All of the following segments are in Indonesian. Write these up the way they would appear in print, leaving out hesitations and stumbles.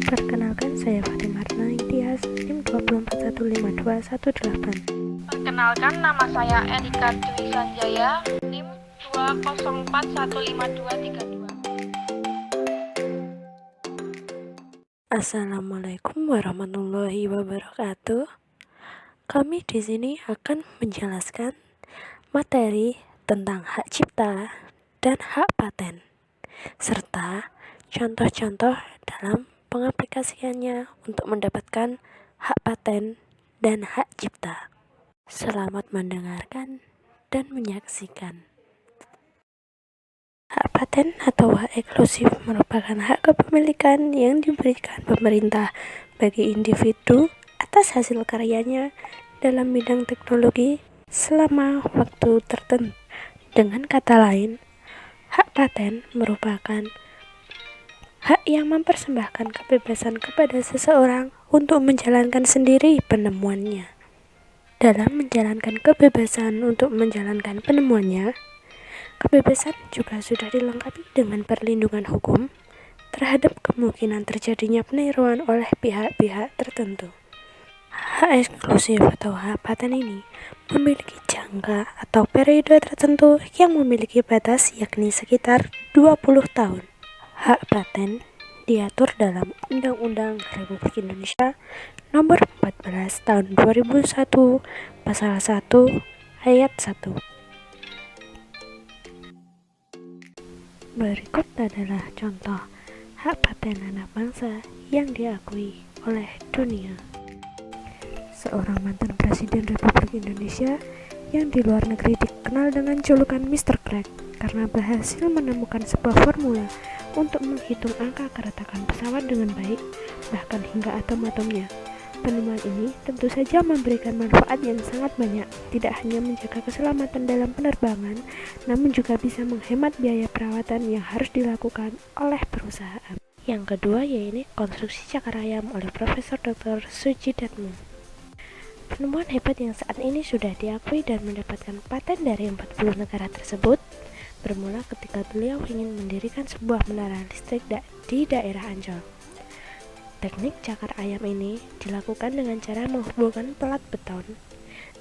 Perkenalkan, saya Fatimah Tias, NIM 2415218. Perkenalkan, nama saya Erika Dwi Sanjaya, NIM 204152232. Assalamualaikum warahmatullahi wabarakatuh. Kami di sini akan menjelaskan materi tentang hak cipta dan hak paten, serta contoh-contoh dalam pengaplikasiannya untuk mendapatkan hak paten dan hak cipta. Selamat mendengarkan dan menyaksikan. Hak paten atau hak eksklusif merupakan hak kepemilikan yang diberikan pemerintah bagi individu atas hasil karyanya dalam bidang teknologi selama waktu tertentu. Dengan kata lain, hak paten merupakan hak yang mempersembahkan kebebasan kepada seseorang untuk menjalankan sendiri penemuannya. Dalam menjalankan kebebasan untuk menjalankan penemuannya, kebebasan juga sudah dilengkapi dengan perlindungan hukum terhadap kemungkinan terjadinya peniruan oleh pihak-pihak tertentu. Hak eksklusif atau hak paten ini memiliki jangka atau periode tertentu yang memiliki batas yakni sekitar 20 tahun. Hak paten diatur dalam Undang-Undang Republik Indonesia Nomor 14 Tahun 2001 Pasal 1 Ayat 1. Berikut adalah contoh hak paten anak bangsa yang diakui oleh dunia. Seorang mantan Presiden Republik Indonesia yang di luar negeri dikenal dengan julukan Mr. Crack karena berhasil menemukan sebuah formula untuk menghitung angka keretakan pesawat dengan baik, bahkan hingga atom-atomnya. Penemuan ini tentu saja memberikan manfaat yang sangat banyak, tidak hanya menjaga keselamatan dalam penerbangan, namun juga bisa menghemat biaya perawatan yang harus dilakukan oleh perusahaan. Yang kedua yaitu konstruksi cakar ayam oleh Profesor Dr. Sujidatmo. Penemuan hebat yang saat ini sudah diakui dan mendapatkan paten dari 40 negara tersebut bermula ketika beliau ingin mendirikan sebuah menara listrik di daerah Ancol. Teknik cakar ayam ini dilakukan dengan cara menghubungkan pelat beton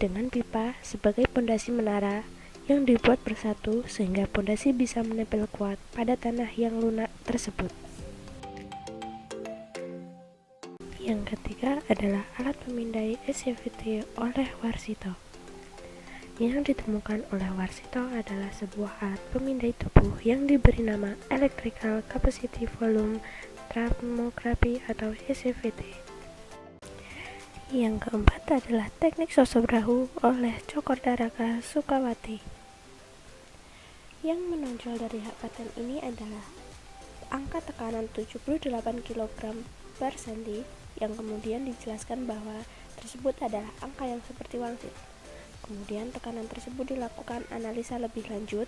dengan pipa sebagai pondasi menara yang dibuat bersatu sehingga pondasi bisa menempel kuat pada tanah yang lunak tersebut. Yang ketiga adalah alat pemindai SCVT oleh Warsito. Yang ditemukan oleh Warsito adalah sebuah alat pemindai tubuh yang diberi nama Electrical Capacity Volume Thermography atau SCVT. Yang keempat adalah teknik sosok perahu oleh Cokordaraka Sukawati. Yang menonjol dari hak paten ini adalah angka tekanan 78 kg per senti, yang kemudian dijelaskan bahwa tersebut adalah angka yang seperti wangsit. Kemudian tekanan tersebut dilakukan analisa lebih lanjut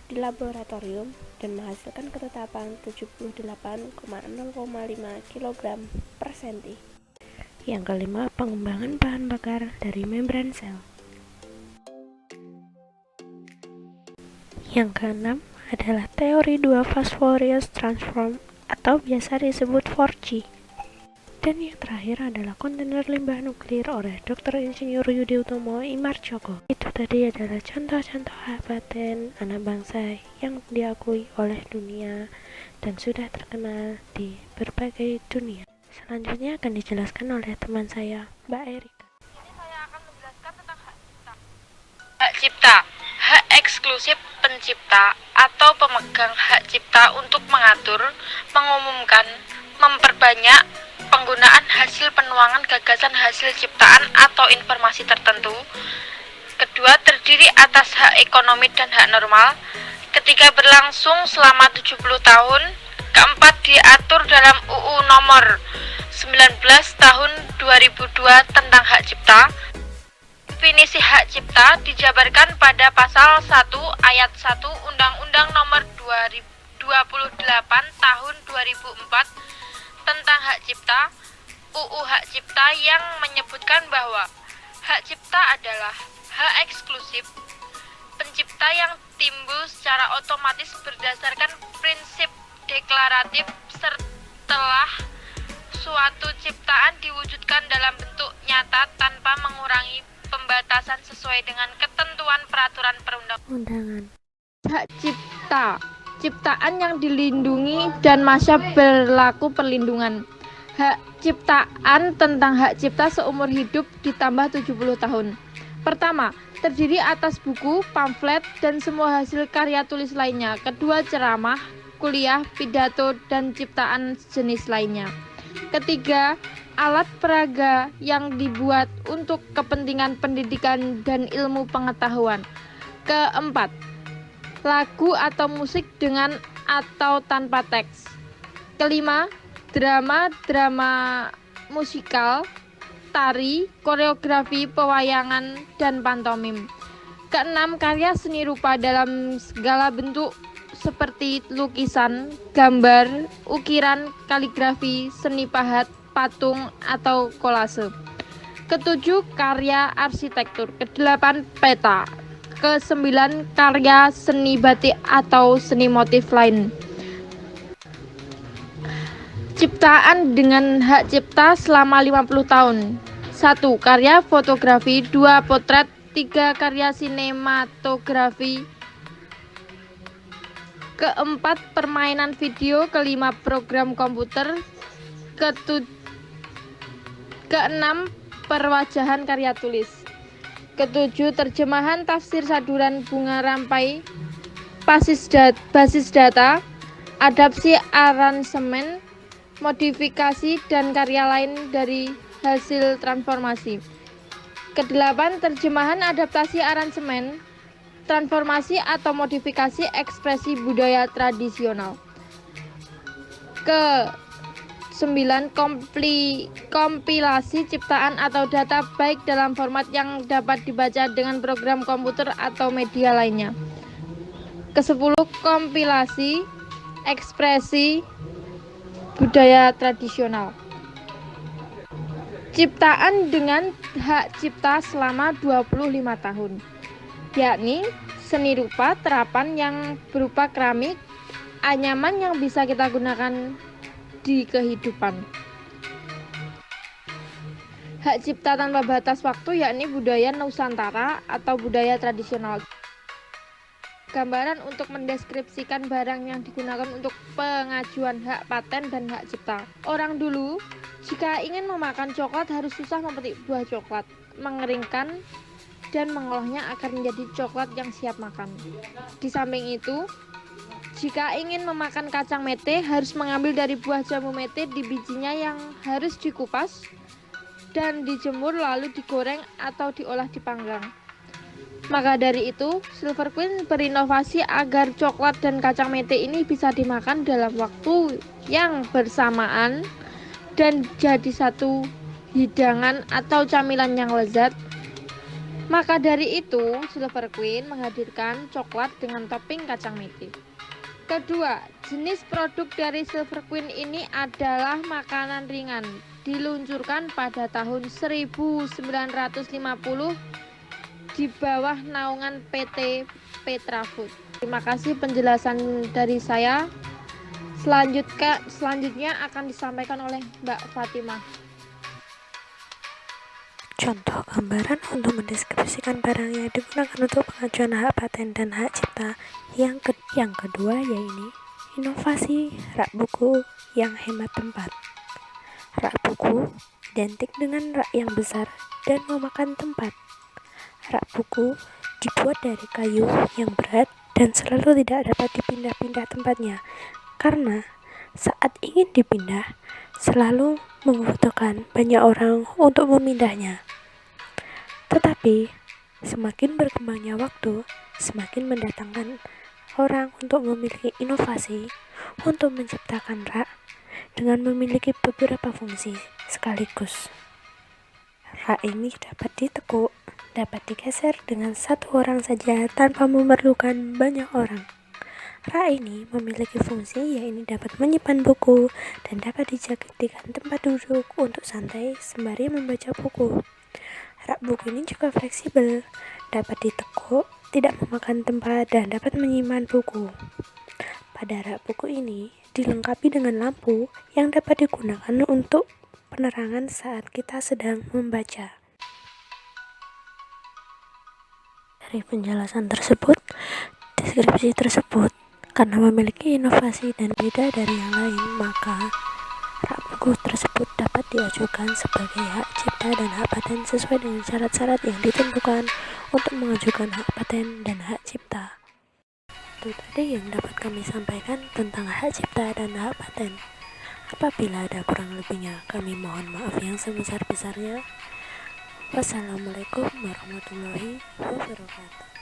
di laboratorium dan menghasilkan ketetapan 78,0,5 kg per senti. Yang kelima, pengembangan bahan bakar dari membran sel. Yang keenam adalah teori 2 phosphorus transform atau biasa disebut 4G. Dan yang terakhir adalah kontainer limbah nuklir oleh Dr. Insinyur Yudi Utomo Imarjoko. Itu tadi adalah contoh-contoh hak paten anak bangsa yang diakui oleh dunia dan sudah terkenal di berbagai dunia. Selanjutnya akan dijelaskan oleh teman saya, Mbak Erika. Ini saya akan menjelaskan tentang hak cipta. Hak cipta, hak eksklusif pencipta atau pemegang hak cipta untuk mengatur, mengumumkan, memperbanyak penggunaan hasil penuangan gagasan hasil ciptaan atau informasi tertentu. Kedua, terdiri atas hak ekonomi dan hak normal. Ketiga, berlangsung selama 70 tahun. Keempat, diatur dalam UU nomor 19 tahun 2002 tentang hak cipta. Definisi hak cipta dijabarkan pada pasal 1 ayat 1 Undang-Undang nomor 28 tahun 2004 tentang hak cipta, UU Hak Cipta, yang menyebutkan bahwa hak cipta adalah hak eksklusif pencipta yang timbul secara otomatis berdasarkan prinsip deklarasi deklaratif setelah suatu ciptaan diwujudkan dalam bentuk nyata tanpa mengurangi pembatasan sesuai dengan ketentuan peraturan perundang-undangan. Hak cipta, ciptaan yang dilindungi dan masa berlaku perlindungan. Hak ciptaan tentang hak cipta seumur hidup ditambah 70 tahun. Pertama, terdiri atas buku, pamflet, dan semua hasil karya tulis lainnya. Kedua, ceramah, kuliah, pidato, dan ciptaan jenis lainnya. Ketiga, alat peraga yang dibuat untuk kepentingan pendidikan dan ilmu pengetahuan. Keempat, lagu atau musik dengan atau tanpa teks. Kelima, drama musikal, tari, koreografi, pewayangan, dan pantomim. Keenam, karya seni rupa dalam segala bentuk seperti lukisan, gambar, ukiran, kaligrafi, seni pahat, patung, atau kolase. Ketujuh, karya arsitektur. Kedelapan, peta. Kesembilan, karya seni batik atau seni motif lain. Ciptaan dengan hak cipta selama 50 tahun. 1. Karya fotografi. 2. Potret. 3. Karya sinematografi. Keempat, permainan video. Kelima, program komputer. Keenam, perwajahan karya tulis. Ketujuh, terjemahan tafsir saduran bunga rampai, basis data, adaptasi aransemen, modifikasi, dan karya lain dari hasil transformasi. Kedelapan, terjemahan, adaptasi aransemen, transformasi atau modifikasi ekspresi budaya tradisional. Ke-9, kompilasi ciptaan atau data baik dalam format yang dapat dibaca dengan program komputer atau media lainnya. Ke-10, kompilasi ekspresi budaya tradisional. Ciptaan dengan hak cipta selama 25 tahun, yakni seni rupa terapan yang berupa keramik, anyaman yang bisa kita gunakan di kehidupan. Hak cipta tanpa batas waktu, yakni budaya Nusantara atau budaya tradisional. Gambaran untuk mendeskripsikan barang yang digunakan untuk pengajuan hak paten dan hak cipta. Orang dulu, jika ingin memakan coklat harus susah memetik buah coklat, mengeringkan, dan mengolahnya agar menjadi coklat yang siap makan. Di samping itu, jika ingin memakan kacang mete harus mengambil dari buah jambu mete di bijinya yang harus dikupas dan dijemur lalu digoreng atau diolah dipanggang. Maka dari itu, Silver Queen berinovasi agar coklat dan kacang mete ini bisa dimakan dalam waktu yang bersamaan dan jadi satu hidangan atau camilan yang lezat. Maka dari itu, Silver Queen menghadirkan coklat dengan topping kacang mete. Kedua, jenis produk dari Silver Queen ini adalah makanan ringan, diluncurkan pada tahun 1950 di bawah naungan PT Petra Food. Terima kasih penjelasan dari saya. Selanjutnya akan disampaikan oleh Mbak Fatimah. Contoh gambaran untuk mendeskripsikan barang yang digunakan untuk pengajuan hak paten dan hak cipta. Yang kedua yaitu inovasi rak buku yang hemat tempat. Rak buku identik dengan rak yang besar dan memakan tempat. Rak buku dibuat dari kayu yang berat dan selalu tidak dapat dipindah-pindah tempatnya, karena saat ingin dipindah selalu membutuhkan banyak orang untuk memindahnya. Tetapi semakin berkembangnya waktu, semakin mendatangkan orang untuk memiliki inovasi untuk menciptakan rak dengan memiliki beberapa fungsi sekaligus. Rak ini dapat ditekuk, dapat digeser dengan satu orang saja tanpa memerlukan banyak orang. Rak ini memiliki fungsi yaitu dapat menyimpan buku dan dapat dijadikan tempat duduk untuk santai sembari membaca buku. Rak buku ini juga fleksibel, dapat ditekuk, tidak memakan tempat dan dapat menyimpan buku. Pada rak buku ini dilengkapi dengan lampu yang dapat digunakan untuk penerangan saat kita sedang membaca. Dari penjelasan tersebut, deskripsi tersebut karena memiliki inovasi dan beda dari yang lain, maka rak buku tersebut dapat diajukan sebagai hak cipta dan hak paten sesuai dengan syarat-syarat yang ditentukan untuk mengajukan hak paten dan hak cipta. Itu tadi yang dapat kami sampaikan tentang hak cipta dan hak paten. Apabila ada kurang lebihnya, kami mohon maaf yang sebesar-besarnya. Wassalamualaikum warahmatullahi wabarakatuh.